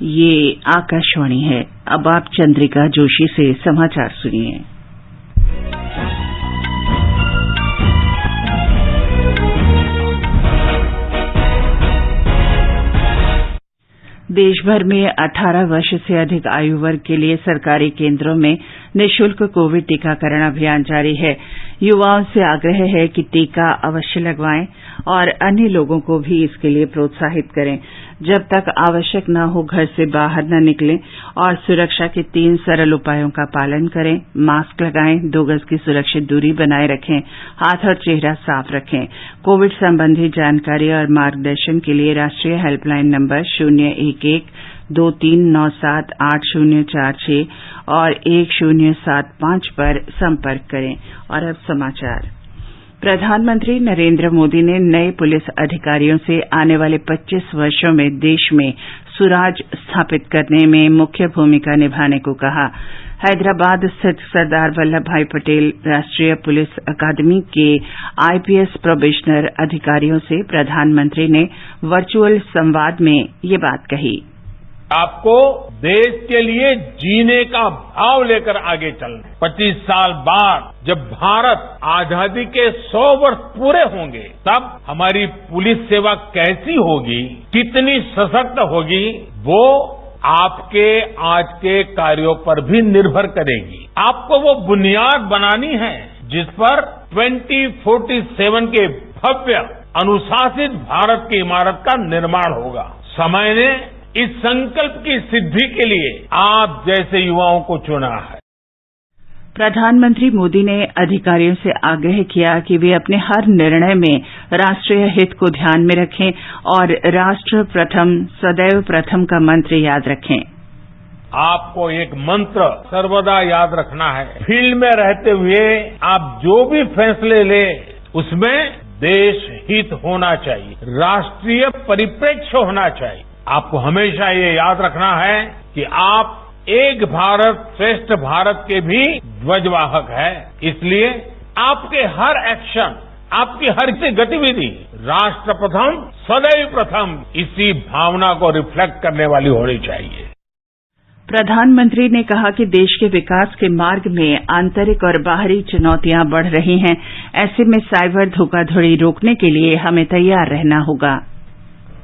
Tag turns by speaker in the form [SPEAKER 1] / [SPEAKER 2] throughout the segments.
[SPEAKER 1] ये आकाशवाणी है। अब आप चंद्रिका जोशी से समाचार सुनिए। देश भर में 18 वर्ष से अधिक आयु वर्ग के लिए सरकारी केंद्रों में निःशुल्क कोविड टीकाकरण अभियान जारी है। युवाओं से आग्रह है कि टीका अवश्य लगवाएं और अन्य लोगों को भी इसके लिए प्रोत्साहित करें। जब तक आवश्यक न हो घर से बाहर न निकलें और सुरक्षा के 3 सरल उपायों का पालन करें। मास्क लगाएं, 2 गज की सुरक्षित दूरी बनाए रखें, हाथ और चेहरा साफ रखें। कोविड संबंधी जानकारी और मार्गदर्शन के लिए राष्ट्रीय हेल्पलाइन नंबर 011-2397-8046 और 1075 पर संपर्क करें। और अब समाचार। प्रधानमंत्री नरेंद्र मोदी ने नए पुलिस अधिकारियों से आने वाले 25 वर्षों में देश में सुराज स्थापित करने में मुख्य भूमिका निभाने को कहा। हैदराबाद स्थित सरदार वल्लभ भाई पटेल राष्ट्रीय पुलिस अकादमी के आईपीएस प्रोबेशनर अधिकारियों से प्रधानमंत्री ने वर्चुअल संवाद में ये बात कही।
[SPEAKER 2] आपको देश के लिए जीने का भाव लेकर आगे चलना। 25 साल बाद जब भारत आजादी के 100 वर्ष पूरे होंगे, तब हमारी पुलिस सेवा कैसी होगी, कितनी सशक्त होगी, वो आपके आज के कार्यों पर भी निर्भर करेगी। आपको वो बुनियाद बनानी है जिस पर 2047 के भव्य अनुशासित भारत की इमारत का निर्माण होगा। समय ने इस संकल्प की सिद्धि के लिए आप जैसे युवाओं को चुना है।
[SPEAKER 1] प्रधानमंत्री मोदी ने अधिकारियों से आग्रह किया कि वे अपने हर निर्णय में राष्ट्रीय हित को ध्यान में रखें और राष्ट्र प्रथम सदैव प्रथम का मंत्र याद रखें।
[SPEAKER 2] आपको एक मंत्र सर्वदा याद रखना है। फील्ड में रहते हुए आप जो भी फैसले लें, उसमें देश हित होना चाहिए, राष्ट्रीय परिप्रेक्ष्य होना चाहिए। आपको हमेशा ये याद रखना है कि आप एक भारत श्रेष्ठ भारत के भी ध्वजवाहक हैं। इसलिए आपके हर एक्शन, आपकी हर गतिविधि राष्ट्र प्रथम सदैव प्रथम इसी भावना को रिफ्लेक्ट करने वाली होनी चाहिए।
[SPEAKER 1] प्रधानमंत्री ने कहा कि देश के विकास के मार्ग में आंतरिक और बाहरी चुनौतियां बढ़ रही हैं। ऐसे में साइबर धोखाधड़ी रोकने के लिए हमें तैयार रहना होगा।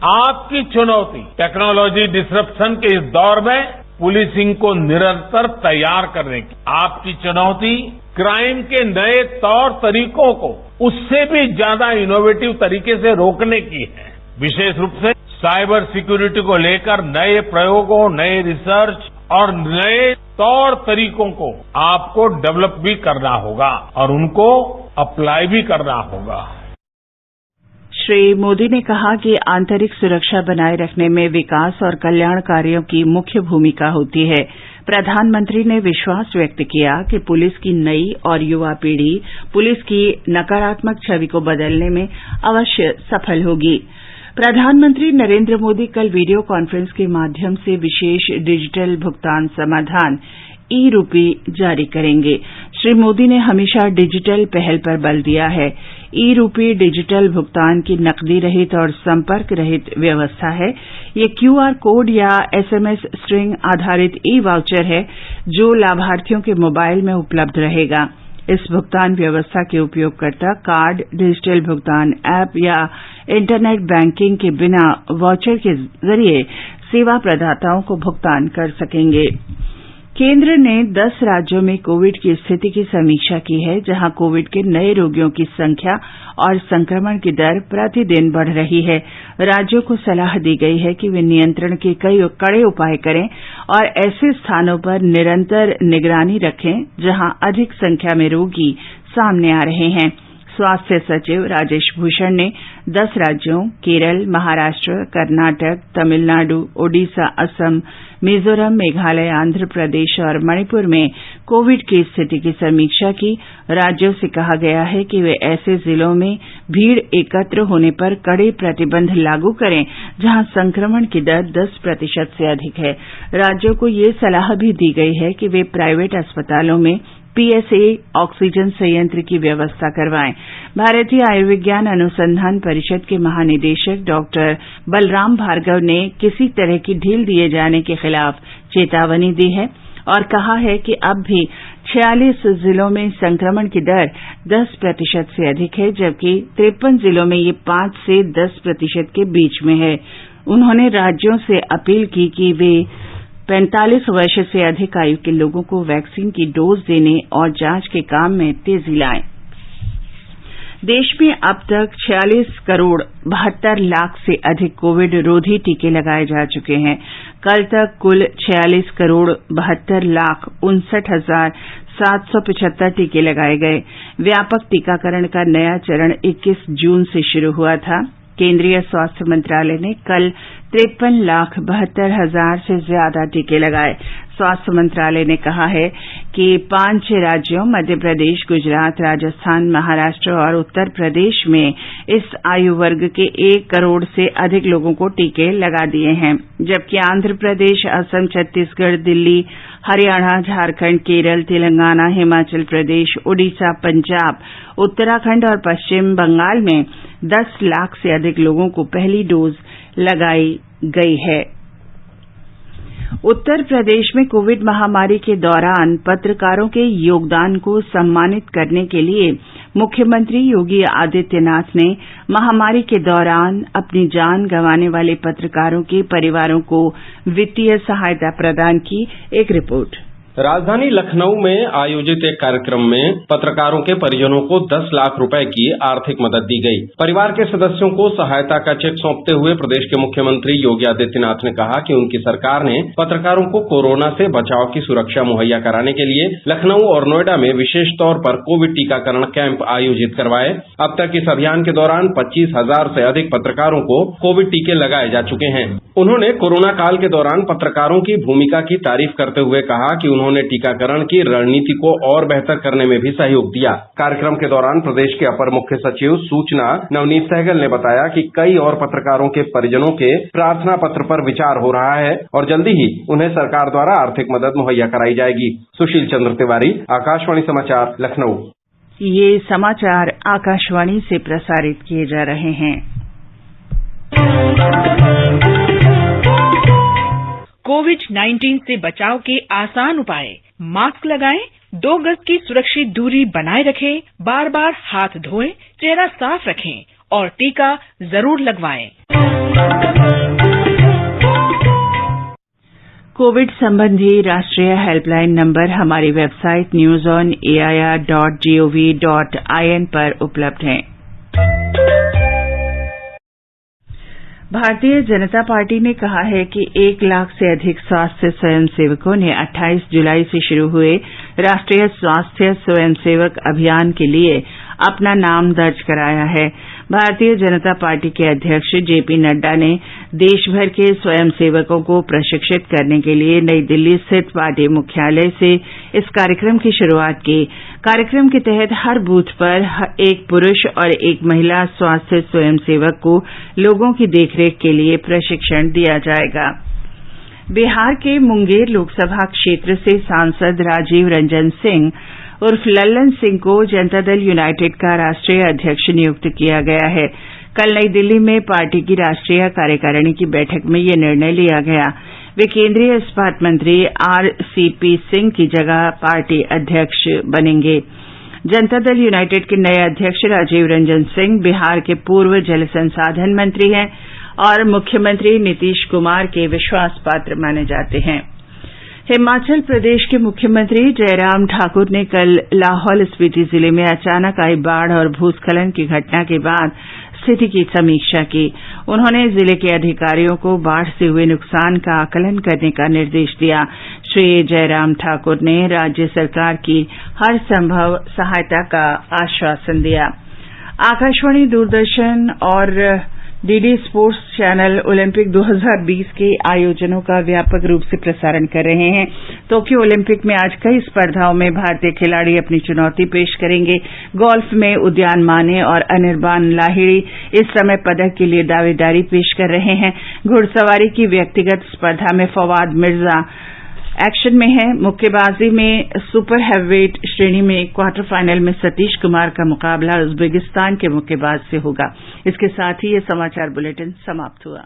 [SPEAKER 2] आपकी चुनौती टेक्नोलॉजी डिसरप्शन के इस दौर में पुलिसिंग को निरंतर तैयार करने की। आपकी चुनौती क्राइम के नए तौर तरीकों को उससे भी ज्यादा इनोवेटिव तरीके से रोकने की है। विशेष रूप से साइबर सिक्योरिटी को लेकर नए प्रयोगों, नए रिसर्च और नए तौर तरीकों को आपको डेवलप भी करना होगा और उनको अप्लाई भी करना होगा।
[SPEAKER 1] श्री मोदी ने कहा कि आंतरिक सुरक्षा बनाए रखने में विकास और कल्याण कार्यों की मुख्य भूमिका होती है। प्रधानमंत्री ने विश्वास व्यक्त किया कि पुलिस की नई और युवा पीढ़ी पुलिस की नकारात्मक छवि को बदलने में अवश्य सफल होगी। प्रधानमंत्री नरेंद्र मोदी कल वीडियो कॉन्फ्रेंस के माध्यम से विशेष डिजिटल भुगतान समाधान ई-रूपी जारी करेंगे। श्री मोदी ने हमेशा डिजिटल पहल पर बल दिया है। ई-रूपी डिजिटल भुगतान की नकदी रहित और संपर्क रहित व्यवस्था है। ये क्यूआर कोड या एसएमएस स्ट्रिंग आधारित ई-वाउचर है जो लाभार्थियों के मोबाइल में उपलब्ध रहेगा। इस भुगतान व्यवस्था के उपयोगकर्ता कार्ड, डिजिटल भुगतान ऐप या इंटरनेट बैंकिंग के बिना वाउचर के जरिए सेवा प्रदाताओं को भुगतान कर सकेंगे। केंद्र ने 10 राज्यों में कोविड की स्थिति की समीक्षा की है, जहां कोविड के नए रोगियों की संख्या और संक्रमण की दर प्रतिदिन बढ़ रही है। राज्यों को सलाह दी गई है कि वे नियंत्रण के कई कड़े उपाय करें और ऐसे स्थानों पर निरंतर निगरानी रखें जहां अधिक संख्या में रोगी सामने आ रहे हैं। स्वास्थ्य सचिव राजेश भूषण ने 10 राज्यों केरल, महाराष्ट्र, कर्नाटक, तमिलनाडु, ओडिशा, असम, मिजोरम, मेघालय, आंध्र प्रदेश और मणिपुर में कोविड की स्थिति की समीक्षा की। राज्यों से कहा गया है कि वे ऐसे जिलों में भीड़ एकत्र होने पर कड़े प्रतिबंध लागू करें जहां संक्रमण की दर 10% से अधिक है। राज्यों को ये सलाह भी दी गई है कि वे प्राइवेट अस्पतालों में पीएसए ऑक्सीजन संयंत्र की व्यवस्था करवाएं। भारतीय आयुर्विज्ञान अनुसंधान परिषद के महानिदेशक डॉक्टर बलराम भार्गव ने किसी तरह की ढील दिए जाने के खिलाफ चेतावनी दी है और कहा है कि अब भी 46 जिलों में संक्रमण की दर 10% से अधिक है, जबकि 53 जिलों में ये 5 से 10% के बीच में है। उन्होंने राज्यों से अपील की कि वे 45 वर्ष से अधिक आयु के लोगों को वैक्सीन की डोज देने और जांच के काम में तेजी लाएं। देश में अब तक 46 करोड़ 72 लाख से अधिक कोविड रोधी टीके लगाए जा चुके हैं। कल तक कुल 46 करोड़ 72 लाख 59,775 टीके लगाए गए। व्यापक टीकाकरण का नया चरण 21 जून से शुरू हुआ था। केंद्रीय स्वास्थ्य मंत्रालय ने कल 53,72,000 से ज्यादा टीके लगाए। स्वास्थ्य मंत्रालय ने कहा है कि 5 राज्यों मध्य प्रदेश, गुजरात, राजस्थान, महाराष्ट्र और उत्तर प्रदेश में इस आयु वर्ग के 1 करोड़ से अधिक लोगों को टीके लगा दिए हैं, जबकि आंध्र प्रदेश, असम, छत्तीसगढ़, दिल्ली, हरियाणा, झारखंड, केरल, तेलंगाना, हिमाचल प्रदेश, ओडिशा, पंजाब, उत्तराखंड और पश्चिम बंगाल में 10 लाख से अधिक लोगों को पहली डोज लगाई गई है। उत्तर प्रदेश में कोविड महामारी के दौरान पत्रकारों के योगदान को सम्मानित करने के लिए मुख्यमंत्री योगी आदित्यनाथ ने महामारी के दौरान अपनी जान गंवाने वाले पत्रकारों के परिवारों को वित्तीय सहायता प्रदान की। एक रिपोर्ट।
[SPEAKER 3] राजधानी लखनऊ में आयोजित एक कार्यक्रम में पत्रकारों के परिजनों को 10 लाख रुपए की आर्थिक मदद दी गई। परिवार के सदस्यों को सहायता का चेक सौंपते हुए प्रदेश के मुख्यमंत्री योगी आदित्यनाथ ने कहा कि उनकी सरकार ने पत्रकारों को कोरोना से बचाव की सुरक्षा मुहैया कराने के लिए लखनऊ और नोएडा में विशेष तौर पर कोविड टीकाकरण कैंप आयोजित करवाए। अब तक इस अभियान के दौरान 25,000 से अधिक पत्रकारों को कोविड टीके लगाए जा चुके हैं। उन्होंने कोरोना काल के दौरान पत्रकारों की भूमिका की तारीफ करते हुए कहा कि उन्होंने टीकाकरण की रणनीति को और बेहतर करने में भी सहयोग दिया। कार्यक्रम के दौरान प्रदेश के अपर मुख्य सचिव सूचना नवनीत सहगल ने बताया कि कई और पत्रकारों के परिजनों के प्रार्थना पत्र पर विचार हो रहा है और जल्दी ही उन्हें सरकार द्वारा आर्थिक मदद मुहैया कराई जाएगी। सुशील चंद्र तिवारी, आकाशवाणी समाचार, लखनऊ।
[SPEAKER 1] ये समाचार आकाशवाणी से प्रसारित किए जा रहे हैं।
[SPEAKER 4] कोविड-19 से बचाव के आसान उपाय। मास्क लगाएं, 2 गज की सुरक्षित दूरी बनाए रखें, बार-बार हाथ धोएं, चेहरा साफ रखें और टीका जरूर लगवाएं।
[SPEAKER 1] कोविड संबंधी राष्ट्रीय हेल्पलाइन नंबर हमारी वेबसाइट newsonair.gov.in पर उपलब्ध है। भारतीय जनता पार्टी ने कहा है कि 1 लाख से अधिक स्वास्थ्य स्वयंसेवकों ने 28 जुलाई से शुरू हुए राष्ट्रीय स्वास्थ्य स्वयंसेवक अभियान के लिए अपना नाम दर्ज कराया है। भारतीय जनता पार्टी के अध्यक्ष जेपी नड्डा ने देश भर के स्वयंसेवकों को प्रशिक्षित करने के लिए नई दिल्ली स्थित पार्टी मुख्यालय से इस कार्यक्रम की शुरुआत की। कार्यक्रम के तहत हर बूथ पर एक पुरुष और एक महिला स्वास्थ्य स्वयंसेवक को लोगों की देखरेख के लिए प्रशिक्षण दिया जाएगा। बिहार के मुंगेर लोकसभा क्षेत्र से सांसद राजीव रंजन सिंह उर्फ लल्लन सिंह को जनता दल यूनाइटेड का राष्ट्रीय अध्यक्ष नियुक्त किया गया है। कल नई दिल्ली में पार्टी की राष्ट्रीय कार्यकारिणी की बैठक में यह निर्णय लिया गया। वे केंद्रीय इस्पात मंत्री आरसीपी सिंह की जगह पार्टी अध्यक्ष बनेंगे। जनता दल यूनाइटेड के नए अध्यक्ष राजीव रंजन सिंह बिहार के पूर्व जल संसाधन मंत्री हैं और मुख्यमंत्री नीतीश कुमार के विश्वास पात्र माने जाते हैं। हिमाचल प्रदेश के मुख्यमंत्री जयराम ठाकुर ने कल लाहौल स्पीति जिले में अचानक आई बाढ़ और भूस्खलन की घटना के बाद स्थिति की समीक्षा की। उन्होंने जिले के अधिकारियों को बाढ़ से हुए नुकसान का आकलन करने का निर्देश दिया। श्री जयराम ठाकुर ने राज्य सरकार की हर संभव सहायता का आश्वासन दिया। आकाशवाणी, दूरदर्शन और डीडी स्पोर्ट्स चैनल ओलंपिक 2020 के आयोजनों का व्यापक रूप से प्रसारण कर रहे हैं। टोक्यो ओलंपिक में आज कई स्पर्धाओं में भारतीय खिलाड़ी अपनी चुनौती पेश करेंगे। गोल्फ में उद्यान माने और अनिर्बान लाहिड़ी इस समय पदक के लिए दावेदारी पेश कर रहे हैं। घुड़सवारी की व्यक्तिगत स्पर्धा में फवाद मिर्जा एक्शन में है मुक्केबाजी में सुपर हैवीवेट श्रेणी में क्वार्टर फाइनल में सतीश कुमार का मुकाबला उज्बेकिस्तान के मुक्केबाज से होगा। इसके साथ ही ये समाचार बुलेटिन समाप्त हुआ।